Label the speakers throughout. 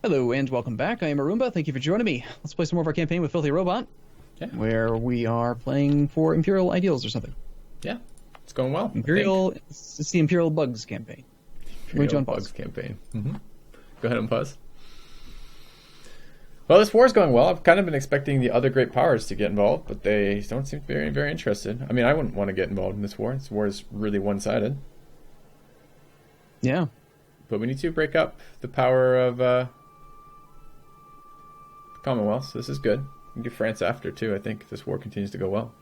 Speaker 1: Hello and welcome back. I am Arumba. Thank you for joining me. Let's play some more of our campaign with FilthyRobot, where we are playing for Imperial Ideals or something.
Speaker 2: Yeah, it's going well.
Speaker 1: It's the Imperial Bugs campaign.
Speaker 2: Imperial Bugs campaign. Go ahead and pause. Well, this war is going well. I've kind of been expecting the other great powers to get involved, but they don't seem very, very interested. I mean, I wouldn't want to get involved in this war. This war is really one-sided.
Speaker 1: Yeah.
Speaker 2: But we need to break up the power of the Commonwealth, so this is good. We can get France after, too, I think, if this war continues to go well.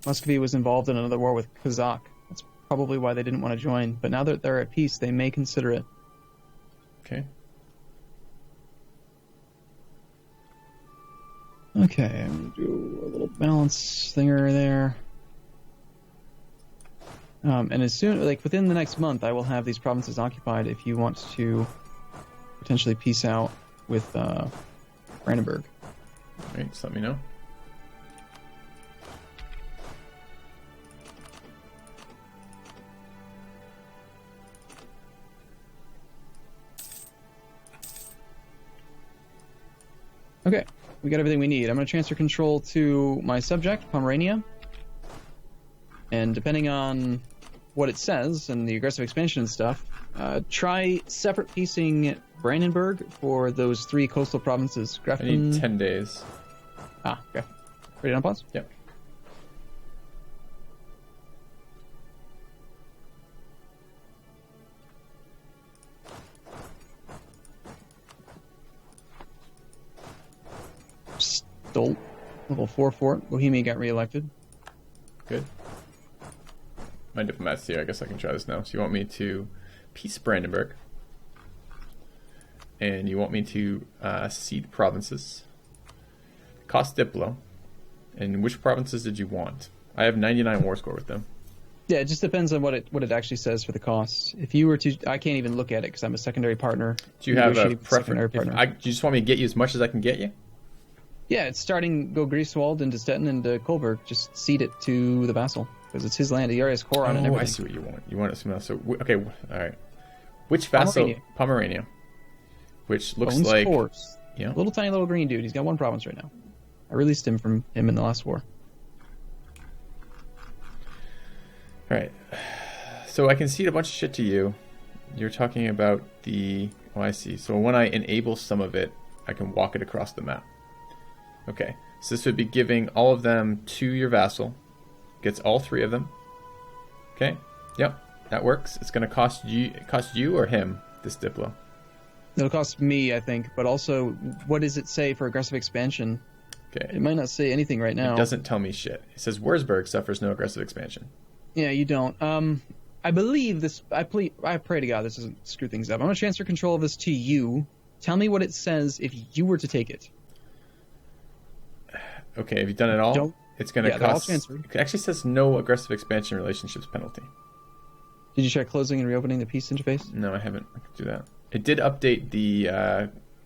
Speaker 1: Muscovy was involved in another war with Kazakh. That's probably why they didn't want to join. But now that they're at peace, they may consider it.
Speaker 2: Okay.
Speaker 1: Okay, I'm going to do a little balance thinger there. And as soon, within the next month, I will have these provinces occupied if you want to potentially peace out with Brandenburg.
Speaker 2: Alright, just let me know.
Speaker 1: Okay, we got everything we need. I'm going to transfer control to my subject, Pomerania. And depending on what it says and the aggressive expansion and stuff, try separate piecing Brandenburg for those 3 coastal provinces.
Speaker 2: I need 10 days.
Speaker 1: Okay. Ready on pause?
Speaker 2: Yep.
Speaker 1: Stolt, level 4 fort. Bohemia got reelected.
Speaker 2: Good. My diplomat's here. I guess I can try this now. So you want me to peace Brandenburg. And you want me to cede provinces. Cost Diplo. And which provinces did you want? I have 99 war score with them.
Speaker 1: Yeah, it just depends on what it actually says for the costs. If you were to... I can't even look at it because I'm a secondary partner.
Speaker 2: Do you have a preference? Do you just want me to get you as much as I can get you?
Speaker 1: Yeah, it's starting... Go Greifswald into Stettin into Kolberg. Just cede it to the vassal. Because it's his land. He already has core on it and everything.
Speaker 2: I see what you want. You want it something else. So, okay, all right. Which vassal? Pomerania. Which looks
Speaker 1: Owns
Speaker 2: like...
Speaker 1: Force.
Speaker 2: Yeah.
Speaker 1: Little tiny little green dude. He's got 1 province right now. I released him from him in the last war.
Speaker 2: Alright. So I can cede a bunch of shit to you. You're talking about the... Oh, I see. So when I enable some of it, I can walk it across the map. Okay. So this would be giving all of them to your vassal. Gets all 3 of them. Okay. Yep. That works. It's going to cost you or him, this Diplo.
Speaker 1: It'll cost me, I think. But also, what does it say for aggressive expansion?
Speaker 2: Okay.
Speaker 1: It might not say anything right now.
Speaker 2: It doesn't tell me shit. It says Wurzburg suffers no aggressive expansion.
Speaker 1: Yeah, you don't. I believe this... I pray to God this doesn't screw things up. I'm going to transfer control of this to you. Tell me what it says if you were to take it.
Speaker 2: Okay, have you done it all? It's going to cost... It actually says no aggressive expansion relationships penalty.
Speaker 1: Did you try closing and reopening the peace interface?
Speaker 2: No, I haven't. I could do that. It did update the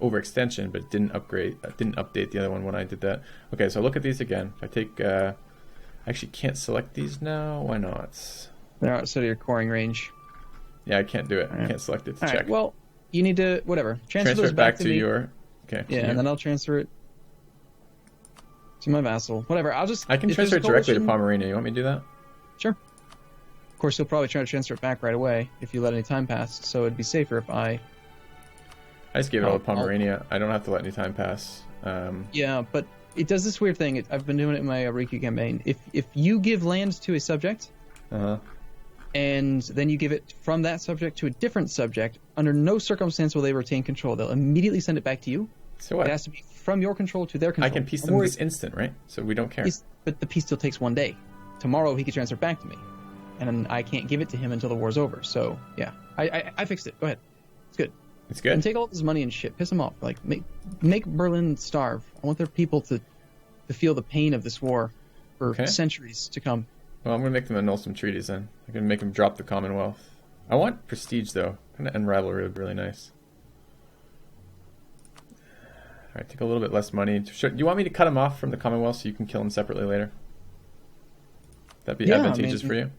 Speaker 2: overextension, but it didn't update the other one when I did that. Okay, so look at these again. If I take... I actually can't select these now. Why not?
Speaker 1: They're outside of your coring range.
Speaker 2: Yeah, I can't do it. I can't select it to check.
Speaker 1: Right, well, you need to... Whatever. Transfer those
Speaker 2: it
Speaker 1: back to me.
Speaker 2: your... Okay.
Speaker 1: Yeah, and then I'll transfer it to my vassal. Whatever, I'll just...
Speaker 2: I can transfer it directly to Pomerania. You want me to do that?
Speaker 1: Sure. Of course, he'll probably try to transfer it back right away if you let any time pass, so it'd be safer if I
Speaker 2: just gave it all to Pomerania. I don't have to let any time pass.
Speaker 1: Yeah, but it does this weird thing. I've been doing it in my Riku campaign. If you give land to a subject, and then you give it from that subject to a different subject, under no circumstance will they retain control. They'll immediately send it back to you.
Speaker 2: So what?
Speaker 1: It has to be from your control to their control.
Speaker 2: I can piece them this instant, right? So we don't care.
Speaker 1: But the piece still takes 1 day. Tomorrow he could transfer it back to me. And I can't give it to him until the war's over. So, yeah. I fixed it. Go ahead. It's good.
Speaker 2: It's good?
Speaker 1: And take all this money and shit. Piss them off. Like, make Berlin starve. I want their people to feel the pain of this war for centuries to come.
Speaker 2: Well, I'm going to make them annul some treaties then. I'm going to make them drop the Commonwealth. I want prestige, though. Kind of end rivalry would be really nice. All right, take a little bit less money. Do you want me to cut him off from the Commonwealth so you can kill him separately later? That'd be advantageous for you?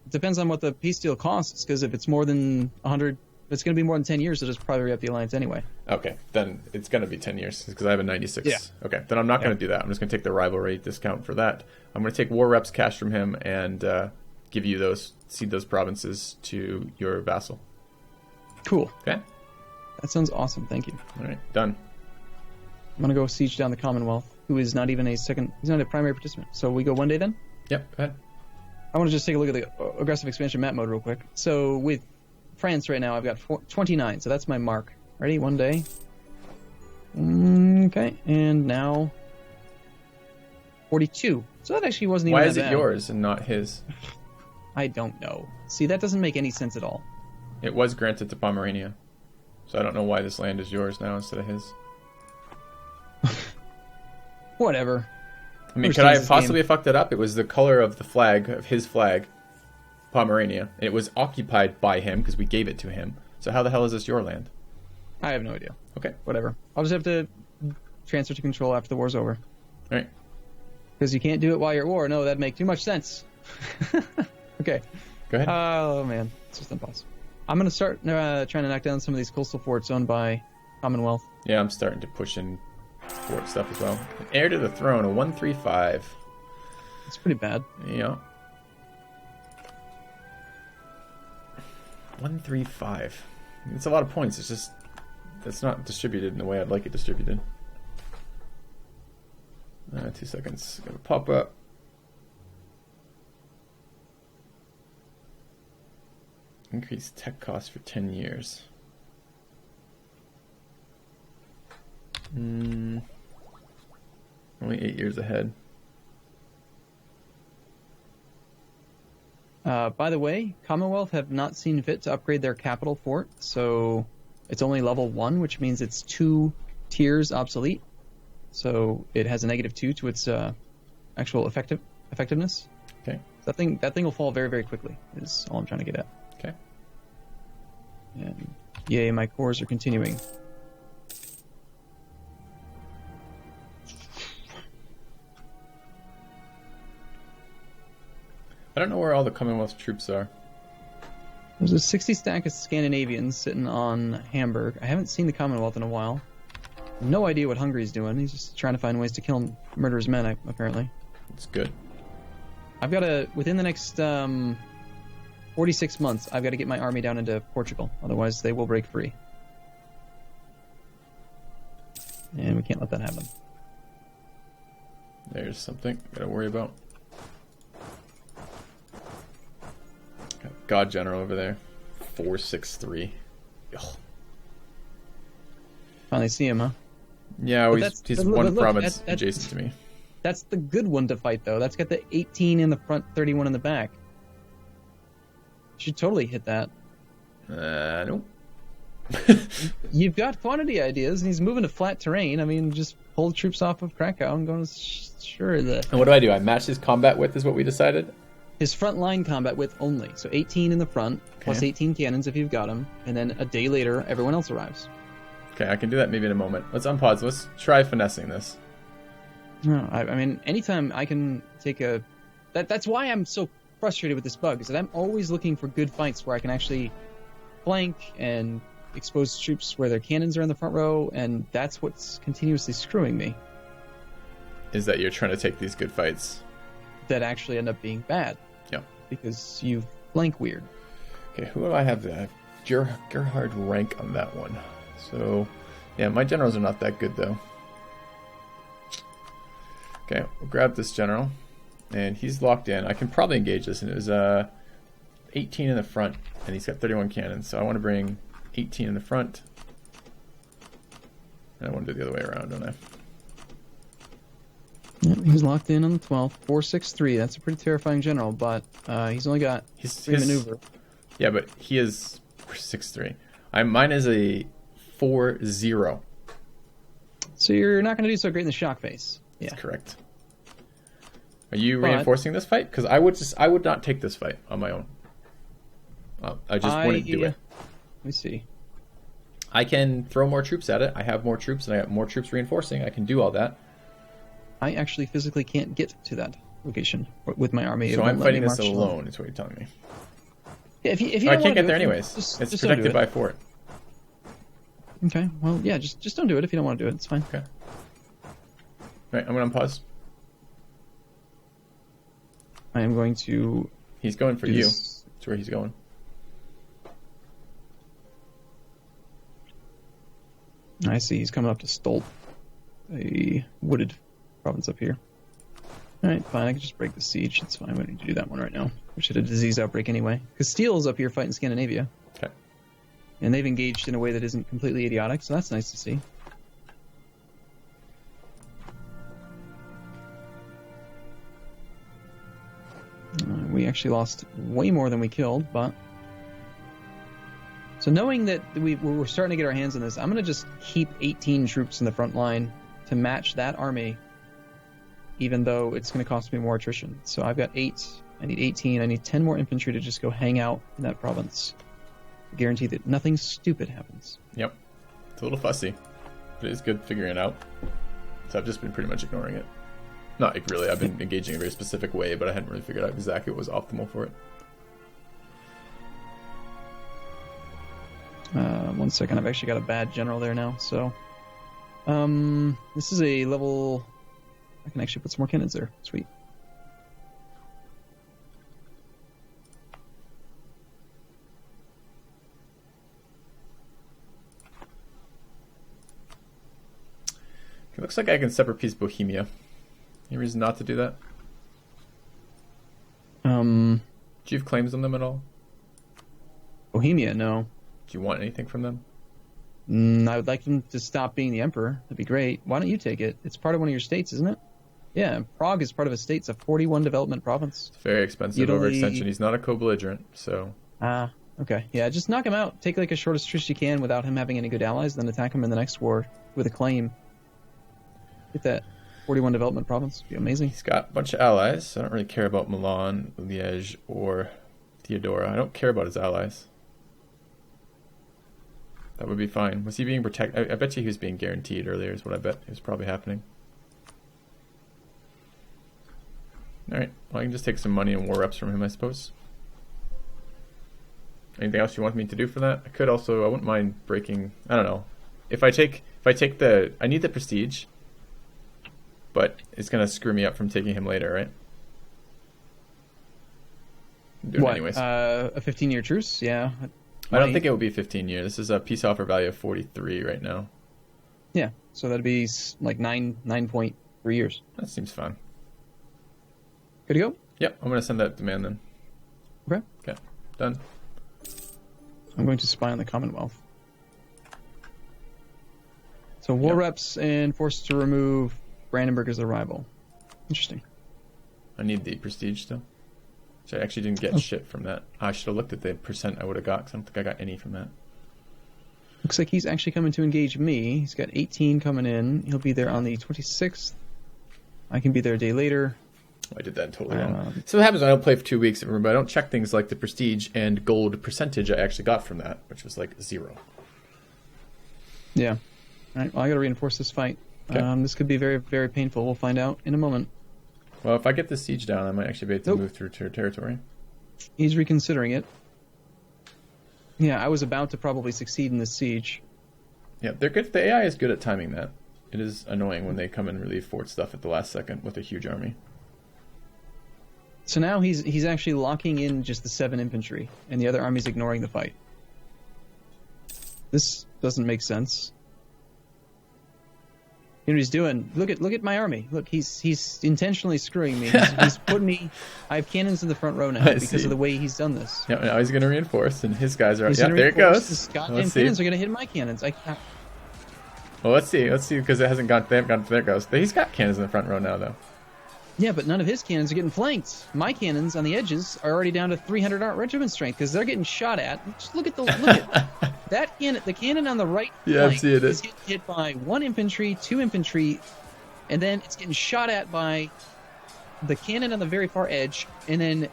Speaker 1: It depends on what the peace deal costs, because if it's more than 100 If it's going to be more than 10 years, they'll just probably re-up the alliance anyway.
Speaker 2: Okay, then it's going to be 10 years because I have a 96.
Speaker 1: Yeah.
Speaker 2: Okay, then I'm not going to do that. I'm just going to take the rivalry discount for that. I'm going to take war reps cash from him and give you those, cede those provinces to your vassal.
Speaker 1: Cool.
Speaker 2: Okay?
Speaker 1: That sounds awesome. Thank you.
Speaker 2: All right, done.
Speaker 1: I'm going to go siege down the Commonwealth, who is not even he's not a primary participant. So we go one day then?
Speaker 2: Yep, go ahead.
Speaker 1: I want to just take a look at the aggressive expansion map mode real quick. So with France right now, I've got 29, so that's my mark. Ready? One day. Okay, and now 42. So that actually wasn't even
Speaker 2: Why
Speaker 1: that
Speaker 2: is it
Speaker 1: bad.
Speaker 2: yours and not his?
Speaker 1: I don't know. See, that doesn't make any sense at all.
Speaker 2: It was granted to Pomerania. So I don't know why this land is yours now instead of his.
Speaker 1: Whatever.
Speaker 2: I mean, could I have possibly fucked it up? It was the color of the flag, of his flag, Pomerania. It was occupied by him because we gave it to him. So how the hell is this your land?
Speaker 1: I have no idea.
Speaker 2: Okay.
Speaker 1: Whatever. I'll just have to transfer to control after the war's over.
Speaker 2: All right.
Speaker 1: Because you can't do it while you're at war. No, that'd make too much sense. Okay.
Speaker 2: Go ahead.
Speaker 1: Oh, man. It's just impossible. I'm going to start trying to knock down some of these coastal forts owned by Commonwealth.
Speaker 2: Yeah, I'm starting to push in fort stuff as well. Heir to the throne, a 135.
Speaker 1: It's pretty bad.
Speaker 2: Yeah. 135. It's a lot of points. It's just it's not distributed in the way I'd like it distributed. 2 seconds. Gonna pop up. Increase tech costs for 10 years. Only 8 years ahead.
Speaker 1: By the way, Commonwealth have not seen fit to upgrade their capital fort, so it's only level 1, which means it's 2 tiers obsolete. So it has a -2 to its actual effectiveness.
Speaker 2: Okay.
Speaker 1: That thing will fall very, very quickly, is all I'm trying to get at.
Speaker 2: Okay.
Speaker 1: And yay, my cores are continuing.
Speaker 2: I don't know where all the Commonwealth troops are.
Speaker 1: There's a 60 stack of Scandinavians sitting on Hamburg. I haven't seen the Commonwealth in a while. No idea what Hungary's doing. He's just trying to find ways to kill and murder his men, apparently.
Speaker 2: It's good.
Speaker 1: I've got to, within the next 46 months, I've got to get my army down into Portugal. Otherwise, they will break free. And we can't let that happen.
Speaker 2: There's something gotta worry about. Got God General over there. 463. Ugh.
Speaker 1: Finally see him, huh?
Speaker 2: Yeah, he's one province
Speaker 1: that's
Speaker 2: adjacent to me.
Speaker 1: That's the good one to fight, though. That's got the 18 in the front, 31 in the back. Should totally hit that.
Speaker 2: Nope.
Speaker 1: You've got quantity ideas, and he's moving to flat terrain. I mean, just pull the troops off of Krakow and go to sure the.
Speaker 2: And what do? I match his combat width is what we decided?
Speaker 1: His front line combat width only. So 18 in the front, plus 18 cannons if you've got them, and then a day later, everyone else arrives.
Speaker 2: Okay, I can do that maybe in a moment. Let's unpause. Let's try finessing this.
Speaker 1: No, I mean, anytime I can take a... That's why I'm so frustrated with this bug, is that I'm always looking for good fights where I can actually flank and expose troops where their cannons are in the front row, and that's what's continuously screwing me.
Speaker 2: Is that you're trying to take these good fights
Speaker 1: that actually end up being bad.
Speaker 2: Yeah.
Speaker 1: Because you flank weird.
Speaker 2: Okay, who do I have there? Gerhard rank on that one. So, yeah, my generals are not that good, though. Okay, we'll grab this general. And he's locked in. I can probably engage this. And it was 18 in the front. And he's got 31 cannons. So I want to bring 18 in the front. And I want to do the other way around, don't I?
Speaker 1: Yeah, he's locked in on the 12th. 463. That's a pretty terrifying general, but he's only got 3 maneuver.
Speaker 2: Yeah, but he is 6-3. Mine is a 4-0.
Speaker 1: So you're not going to do so great in the shock phase. Yeah,
Speaker 2: that's correct. Are you reinforcing this fight? Because I would not take this fight on my own. I just wouldn't do it.
Speaker 1: Let me see.
Speaker 2: I can throw more troops at it. I have more troops, and I have more troops reinforcing. I can do all that.
Speaker 1: I actually physically can't get to that location with my army.
Speaker 2: So I'm fighting this alone, is what you're telling me.
Speaker 1: Yeah, if you
Speaker 2: I
Speaker 1: don't
Speaker 2: can't get
Speaker 1: do
Speaker 2: there
Speaker 1: it,
Speaker 2: anyways.
Speaker 1: just
Speaker 2: It's
Speaker 1: don't do
Speaker 2: protected
Speaker 1: it.
Speaker 2: by a fort.
Speaker 1: Okay, well, yeah, just don't do it if you don't want to do it. It's fine.
Speaker 2: Okay. Right, I'm going to unpause.
Speaker 1: I am going to...
Speaker 2: He's going for
Speaker 1: do
Speaker 2: you.
Speaker 1: this.
Speaker 2: That's where he's going.
Speaker 1: I see, he's coming up to Stolt, a wooded province up here. Alright, fine, I can just break the siege. It's fine, we don't need to do that one right now. We should have a disease outbreak anyway. Because Steel's up here fighting Scandinavia.
Speaker 2: Okay.
Speaker 1: And they've engaged in a way that isn't completely idiotic, so that's nice to see. We actually lost way more than we killed, but... So knowing that we're starting to get our hands on this, I'm going to just keep 18 troops in the front line to match that army, even though it's going to cost me more attrition. So I've got 8, I need 18, I need 10 more infantry to just go hang out in that province. Guarantee that nothing stupid happens.
Speaker 2: Yep. It's a little fussy, but it's good figuring it out. So I've just been pretty much ignoring it. Not like really, I've been engaging in a very specific way, but I hadn't really figured out exactly what was optimal for it.
Speaker 1: 1 second, I've actually got a bad general there now, so... this is a level... I can actually put some more cannons there. Sweet.
Speaker 2: It looks like I can separate piece Bohemia. Any reason not to do that? Do you have claims on them at all?
Speaker 1: Bohemia, no.
Speaker 2: Do you want anything from them?
Speaker 1: I would like him to stop being the emperor. That'd be great. Why don't you take it? It's part of one of your states, isn't it? Yeah, Prague is part of a state. It's a 41 development province.
Speaker 2: It's very expensive overextension. He's not a co-belligerent, so...
Speaker 1: Ah, okay. Yeah, just knock him out. Take like a shortest truce you can without him having any good allies, then attack him in the next war with a claim. Get that 41 development province. It'd be amazing.
Speaker 2: He's got a bunch of allies. I don't really care about Milan, Liège, or Theodora. I don't care about his allies. That would be fine. Was he being protected? I bet you he was being guaranteed earlier is what I bet is probably happening. Alright, well I can just take some money and war reps from him, I suppose. Anything else you want me to do for that? I could also, I wouldn't mind breaking, I don't know. If I take the, I need the prestige, but it's going to screw me up from taking him later, right? Do it anyways.
Speaker 1: A 15-year truce? Yeah.
Speaker 2: I don't think it will be 15 years. This is a peace offer value of 43 right now.
Speaker 1: Yeah, so that'd be like 9.3 years.
Speaker 2: That seems fine.
Speaker 1: Good to go?
Speaker 2: Yep, I'm going to send that demand then.
Speaker 1: Okay.
Speaker 2: Okay, done.
Speaker 1: I'm going to spy on the Commonwealth. So war reps and forced to remove Brandenburg as their rival. Interesting.
Speaker 2: I need the prestige still. So I actually didn't get shit from that. I should have looked at the percent I would have got, because I don't think I got any from that.
Speaker 1: Looks like he's actually coming to engage me. He's got 18 coming in. He'll be there on the 26th. I can be there a day later.
Speaker 2: I did that totally wrong. So what happens when I don't play for 2 weeks, remember, I don't check things like the prestige and gold percentage I actually got from that, which was like 0.
Speaker 1: Yeah. All right, well, I got to reinforce this fight.
Speaker 2: Okay.
Speaker 1: This could be very, very painful. We'll find out in a moment.
Speaker 2: Well, if I get this siege down, I might actually be able to move through territory.
Speaker 1: He's reconsidering it. Yeah, I was about to probably succeed in this siege.
Speaker 2: Yeah, they're good. The AI is good at timing that. It is annoying when they come and relieve fort stuff at the last second with a huge army.
Speaker 1: So now he's actually locking in just the 7 infantry, and the other army's ignoring the fight. This doesn't make sense. You know what he's doing? Look at my army. Look, he's intentionally screwing me. He's putting me. I have cannons in the front row now because of the way he's done this.
Speaker 2: Yeah, now he's going to reinforce, and his guys are. Yeah, there it goes.
Speaker 1: His goddamn cannons are going to hit my cannons.
Speaker 2: Well, let's see, because it hasn't gone. They haven't gone. There it goes. He's got cannons in the front row now, though.
Speaker 1: Yeah, but none of his cannons are getting flanked. My cannons on the edges are already down to 300 regiment strength because they're getting shot at. Just look at that cannon. The cannon on the right flank is getting hit by 1 infantry, 2 infantry, and then it's getting shot at by the cannon on the very far edge, and then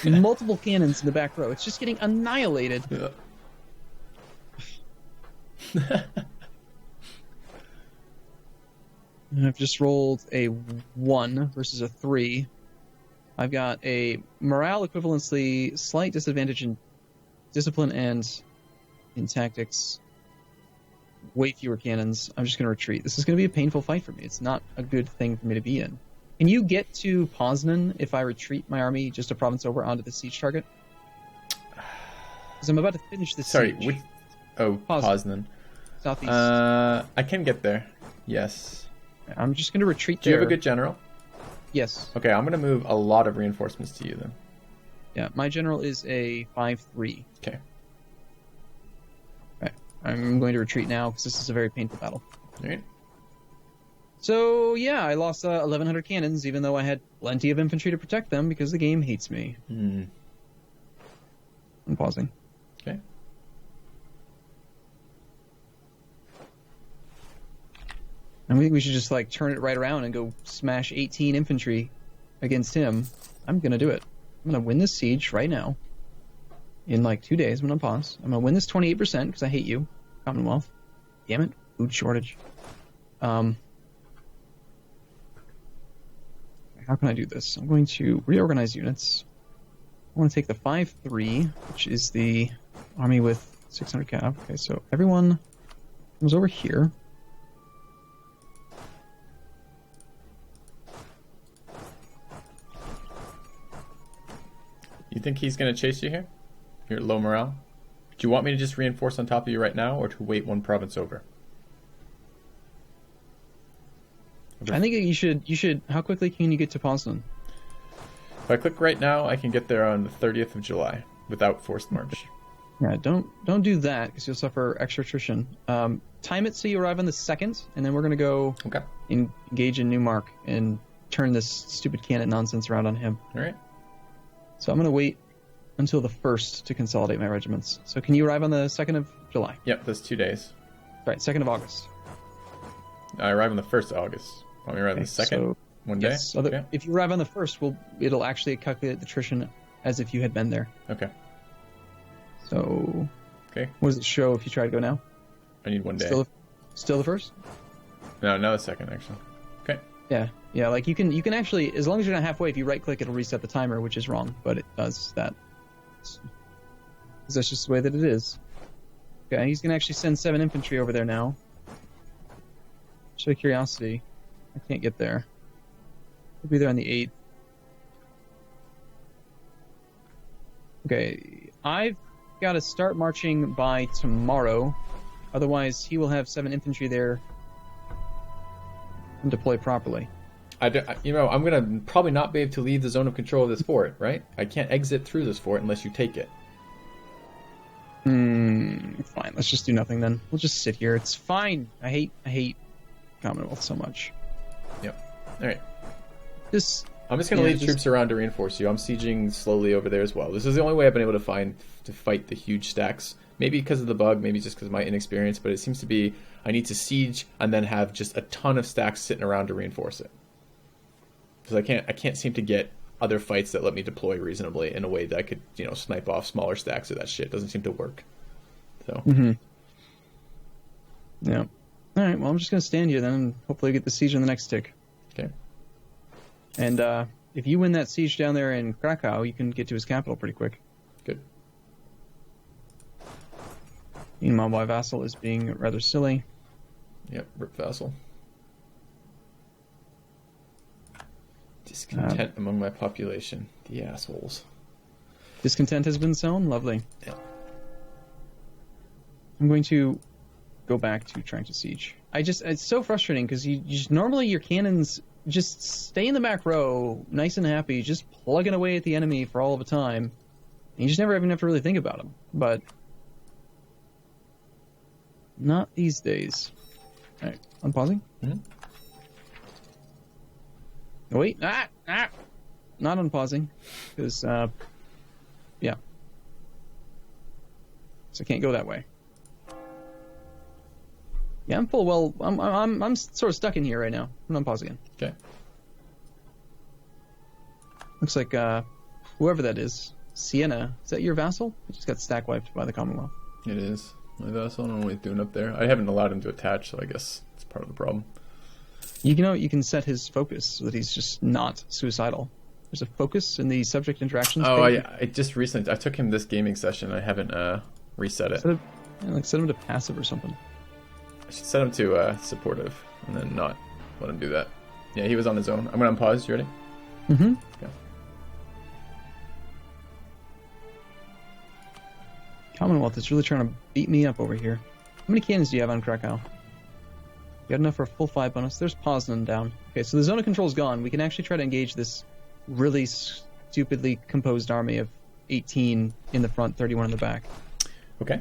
Speaker 1: multiple cannons in the back row. It's just getting annihilated.
Speaker 2: Yeah.
Speaker 1: I've just rolled a 1 versus a 3. I've got a morale equivalency, slight disadvantage in discipline and in tactics. Way fewer cannons. I'm just going to retreat. This is going to be a painful fight for me. It's not a good thing for me to be in. Can you get to Poznan if I retreat my army just a province over onto the siege target? Because I'm about to finish the siege.
Speaker 2: Sorry, Poznan.
Speaker 1: Southeast.
Speaker 2: I can get there. Yes.
Speaker 1: I'm just going to retreat
Speaker 2: Do
Speaker 1: there.
Speaker 2: you have a good general?
Speaker 1: Yes.
Speaker 2: Okay, I'm going to move a lot of reinforcements to you then.
Speaker 1: Yeah, my general is a 5-3.
Speaker 2: Okay.
Speaker 1: Right. I'm going to retreat now because this is a very painful battle.
Speaker 2: All right.
Speaker 1: So, yeah, I lost 1,100 cannons, even though I had plenty of infantry to protect them because the game hates me.
Speaker 2: Hmm.
Speaker 1: I'm pausing.
Speaker 2: Okay.
Speaker 1: I think we should just, like, turn it right around and go smash 18 infantry against him. I'm going to do it. I'm going to win this siege right now. In, like, 2 days, I'm going to pause. I'm going to win this 28% because I hate you, Commonwealth. Damn it. Food shortage. How can I do this? I'm going to reorganize units. I want to take the 5-3, which is the army with 600 cav. Okay, so everyone comes over here.
Speaker 2: You think he's going to chase you here? You're at low morale? Do you want me to just reinforce on top of you right now, or to wait one province over?
Speaker 1: I think you should. How quickly can you get to Poznan?
Speaker 2: If I click right now, I can get there on the 30th of July without forced march.
Speaker 1: Yeah, don't do that because you'll suffer extra attrition. Time it so you arrive on the 2nd, and then we're gonna go engage in Newmark and turn this stupid cannon nonsense around on him.
Speaker 2: All right.
Speaker 1: So I'm gonna wait until the 1st to consolidate my regiments. So can you arrive on the 2nd of July?
Speaker 2: Yep, that's 2 days.
Speaker 1: Right, 2nd of August.
Speaker 2: I arrive on the 1st of August. Want me to arrive on the 2nd?
Speaker 1: So,
Speaker 2: one day?
Speaker 1: yes, so if you arrive on the 1st, it'll actually calculate the attrition as if you had been there.
Speaker 2: Okay.
Speaker 1: So,
Speaker 2: okay.
Speaker 1: What does it show if you try to go now?
Speaker 2: I need 1 day.
Speaker 1: Still the 1st?
Speaker 2: No, the 2nd actually. Okay.
Speaker 1: Yeah. Like you can actually, as long as you're not halfway, if you right click, it'll reset the timer, which is wrong, but it does that. Because that's just the way that it is. Okay, he's gonna actually send 7 infantry over there now. Just out of curiosity, I can't get there. He'll be there on the 8th. Okay, I've got to start marching by tomorrow. Otherwise, he will have 7 infantry there and deploy properly.
Speaker 2: I'm going to probably not be able to leave the zone of control of this fort, right? I can't exit through this fort unless you take it.
Speaker 1: Fine, let's just do nothing then. We'll just sit here. It's fine. I hate Commonwealth so much.
Speaker 2: Yep. All right. I'm just going to leave troops around to reinforce you. I'm sieging slowly over there as well. This is the only way I've been able to find to fight the huge stacks. Maybe because of the bug, maybe just because of my inexperience, but it seems to be I need to siege and then have just a ton of stacks sitting around to reinforce it. Because I can't seem to get other fights that let me deploy reasonably in a way that I could, snipe off smaller stacks of that shit. It doesn't seem to work. So.
Speaker 1: Yeah. All right. Well, I'm just gonna stand here then, and hopefully get the siege on the next tick.
Speaker 2: Okay.
Speaker 1: And if you win that siege down there in Krakow, you can get to his capital pretty quick.
Speaker 2: Good.
Speaker 1: Meanwhile, my vassal is being rather silly.
Speaker 2: Yep. Rip vassal. Discontent among my population. The assholes.
Speaker 1: Discontent has been sown? Lovely.
Speaker 2: Yeah.
Speaker 1: I'm going to go back to trying to siege. It's so frustrating because normally your cannons just stay in the back row, nice and happy, just plugging away at the enemy for all of the time. And you just never even have to really think about them. But not these days. All right, unpausing.
Speaker 2: Mm-hmm.
Speaker 1: Oh, wait, not unpausing, because yeah. So I can't go that way. Yeah, I'm sort of stuck in here right now. I'm unpause again.
Speaker 2: Okay.
Speaker 1: Looks like whoever that is, Sienna, is that your vassal? He just got stack wiped by the Commonwealth.
Speaker 2: It is. My vassal, I don't know what he's doing up there. I haven't allowed him to attach, so I guess it's part of the problem.
Speaker 1: You can set his focus so that he's just not suicidal. There's a focus in the subject interactions
Speaker 2: Oh,
Speaker 1: page.
Speaker 2: I just recently I took him this gaming session. I haven't reset it.
Speaker 1: Set him to passive or something.
Speaker 2: I should set him to supportive and then not let him do that. Yeah, he was on his own. I'm gonna unpause. You ready?
Speaker 1: Mm-hmm.
Speaker 2: Okay.
Speaker 1: Commonwealth is really trying to beat me up over here. How many cannons do you have on Krakow? You got enough for a full 5 bonus. There's Poznan down. Okay, so the zone of control is gone. We can actually try to engage this really stupidly composed army of 18 in the front, 31 in the back.
Speaker 2: Okay.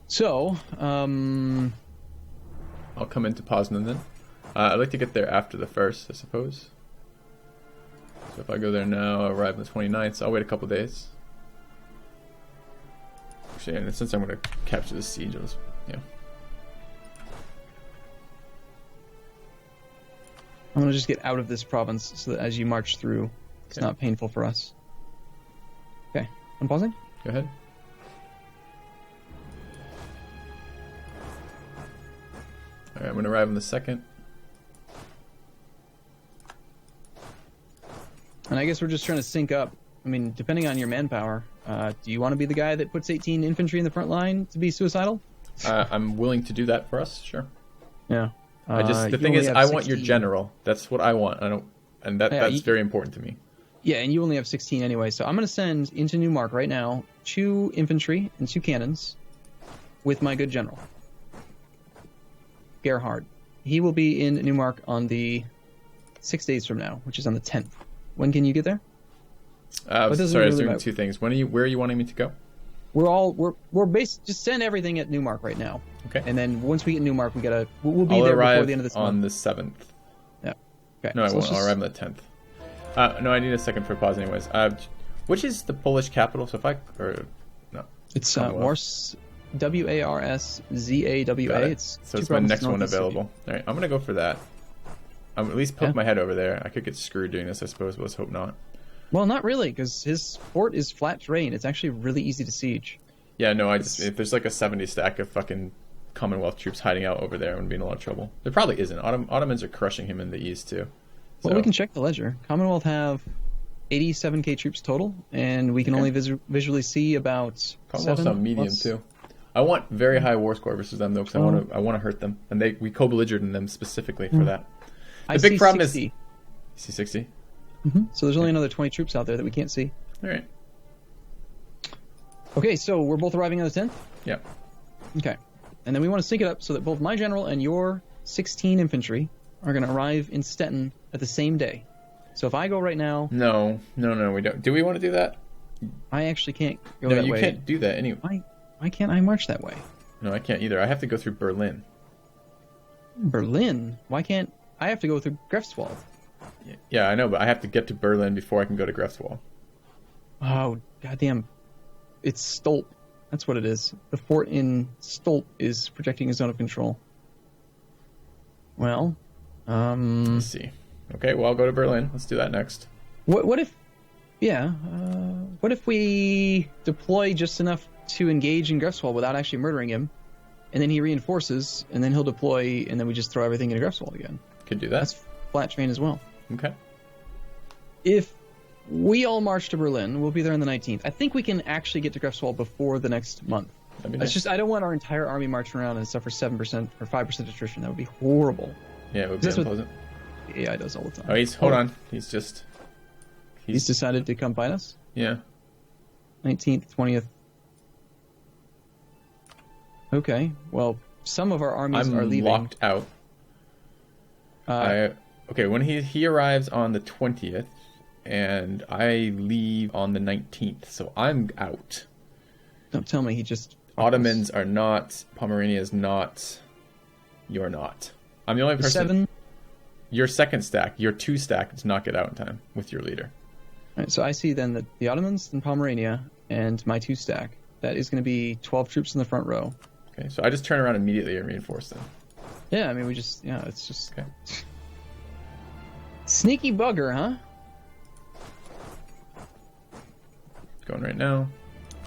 Speaker 1: So,
Speaker 2: I'll come into Poznan then. I'd like to get there after the 1st, I suppose. So if I go there now, arrive on the 29th, so I'll wait a couple days. Actually, and since I'm going to capture the siege, I'll just, yeah.
Speaker 1: I'm going to just get out of this province so that as you march through, it's not painful for us. Okay, I'm pausing.
Speaker 2: Go ahead. Alright, I'm going to arrive on the 2nd.
Speaker 1: And I guess we're just trying to sync up. I mean, depending on your manpower, do you want to be the guy that puts 18 infantry in the front line to be suicidal?
Speaker 2: I'm willing to do that for us, sure.
Speaker 1: Yeah.
Speaker 2: The thing is, I want your general. That's what I want. That's very important to me.
Speaker 1: Yeah, and you only have 16 anyway, so I'm going to send into Newmark right now 2 infantry and 2 cannons with my good general, Gerhard. He will be in Newmark on the 6 days from now, which is on the 10th. When can you get there?
Speaker 2: Sorry, I was doing 2 things. Where are you wanting me to go?
Speaker 1: We're just send everything at Newmark right now.
Speaker 2: Okay.
Speaker 1: And then once we get Newmark, we'll be there before the end of this month.
Speaker 2: on the 7th.
Speaker 1: Yeah. Okay.
Speaker 2: No, I won't. I'll arrive on the 10th. No, I need a second for pause anyways. Which is the Polish capital? So
Speaker 1: It's Wars, Warszawa.
Speaker 2: It's my next one available. All right, I'm gonna go for that. I'm at least poke my head over there. I could get screwed doing this, I suppose, but let's hope not.
Speaker 1: Well, not really, because his fort is flat terrain. It's actually really easy to siege.
Speaker 2: Yeah, no, if there's like a 70 stack of fucking Commonwealth troops hiding out over there, I'm gonna be in a lot of trouble. There probably isn't. Ottomans are crushing him in the east too.
Speaker 1: Well, we can check the ledger. Commonwealth have 87k troops total, and we can only visually see about
Speaker 2: Commonwealth's on medium too. I want very high war score versus them though, because I want to hurt them, and we co-belligerent them specifically for that. The big problem is you see 60.
Speaker 1: So there's only another 20 troops out there that we can't see.
Speaker 2: All right.
Speaker 1: Okay, so we're both arriving on the 10th?
Speaker 2: Yeah.
Speaker 1: Okay. And then we want to sync it up so that both my general and your 16 infantry are going to arrive in Stettin at the same day. So if I go right now...
Speaker 2: No, we don't. Do we want to do that?
Speaker 1: I actually can't go that way.
Speaker 2: No, you can't do that anyway.
Speaker 1: Why can't I march that way?
Speaker 2: No, I can't either. I have to go through Berlin.
Speaker 1: Berlin? Why can't... I have to go through Greifswald.
Speaker 2: Yeah, I know, but I have to get to Berlin before I can go to Greifswald.
Speaker 1: Oh, goddamn. It's Stolp. That's what it is. The fort in Stolp is protecting a zone of control. Well,
Speaker 2: let's see. Okay, well, I'll go to Berlin. Let's do that next.
Speaker 1: What if... Yeah, what if we deploy just enough to engage in Greifswald without actually murdering him, and then he reinforces, and then he'll deploy, and then we just throw everything into Greifswald again?
Speaker 2: Could do that.
Speaker 1: That's flat terrain as well.
Speaker 2: Okay.
Speaker 1: If we all march to Berlin, we'll be there on the 19th. I think we can actually get to Greifswald before the next month. That's just, I don't want our entire army marching around and suffer 7% or 5% attrition. That would be horrible.
Speaker 2: Yeah, it would be unpleasant.
Speaker 1: AI does all the time.
Speaker 2: Oh, hold on. He's
Speaker 1: decided to come fight us?
Speaker 2: Yeah.
Speaker 1: 19th, 20th. Okay, well, some of our armies are leaving.
Speaker 2: I'm locked out. Okay, when he arrives on the 20th, and I leave on the 19th, so I'm out.
Speaker 1: Don't tell me he just...
Speaker 2: Ottomans are not, Pomerania is not, you're not. I'm the only person...
Speaker 1: 7?
Speaker 2: Your second stack, your 2 stack does not get out in time with your leader.
Speaker 1: All right, so I see then that the Ottomans and Pomerania and my 2 stack, that is going to be 12 troops in the front row.
Speaker 2: Okay, so I just turn around immediately and reinforce them.
Speaker 1: Yeah, I mean, it's just... Okay. Sneaky bugger, huh?
Speaker 2: Going right now.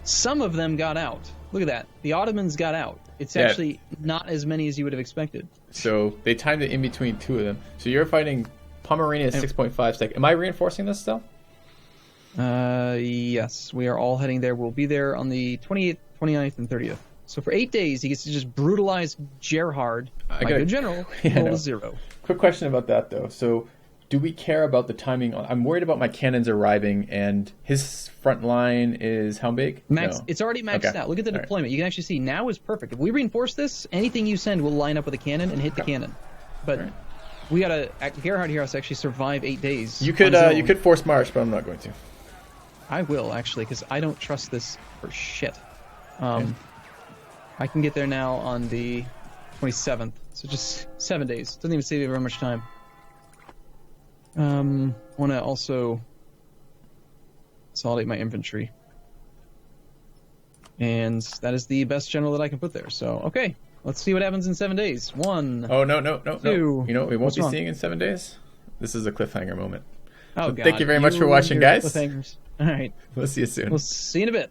Speaker 1: Some of them got out. Look at that. The Ottomans got out. It's actually not as many as you would have expected.
Speaker 2: So they timed it in between 2 of them. So you're fighting Pomerania is 6.5 sec. Am I reinforcing this still?
Speaker 1: Yes, we are all heading there. We'll be there on the 28th, 29th, and 30th. So for 8 days, he gets to just brutalize Gerhard, my good general, roll 0.
Speaker 2: Quick question about that, though. So do we care about the timing? I'm worried about my cannons arriving, and his front line is how big?
Speaker 1: Max,
Speaker 2: No.
Speaker 1: it's already maxed out. Look at the deployment. You can actually see now is perfect. If we reinforce this, anything you send will line up with a cannon and hit the cannon. But we gotta Gerhard here has to actually survive 8 days.
Speaker 2: You could force march, but I'm not going to.
Speaker 1: I will actually, because I don't trust this for shit. I can get there now on the 27th, so just 7 days. Doesn't even save you very much time. Want to also consolidate my infantry, and that is the best general that I can put there. So okay, let's see what happens in 7 days. 1.
Speaker 2: Oh no! 2. You know what we won't be
Speaker 1: wrong?
Speaker 2: seeing in 7 days? This is a cliffhanger moment.
Speaker 1: Oh,
Speaker 2: So
Speaker 1: God.
Speaker 2: thank you very much for watching, guys.
Speaker 1: Cliffhangers. All right.
Speaker 2: We'll see you soon.
Speaker 1: We'll see you in a bit.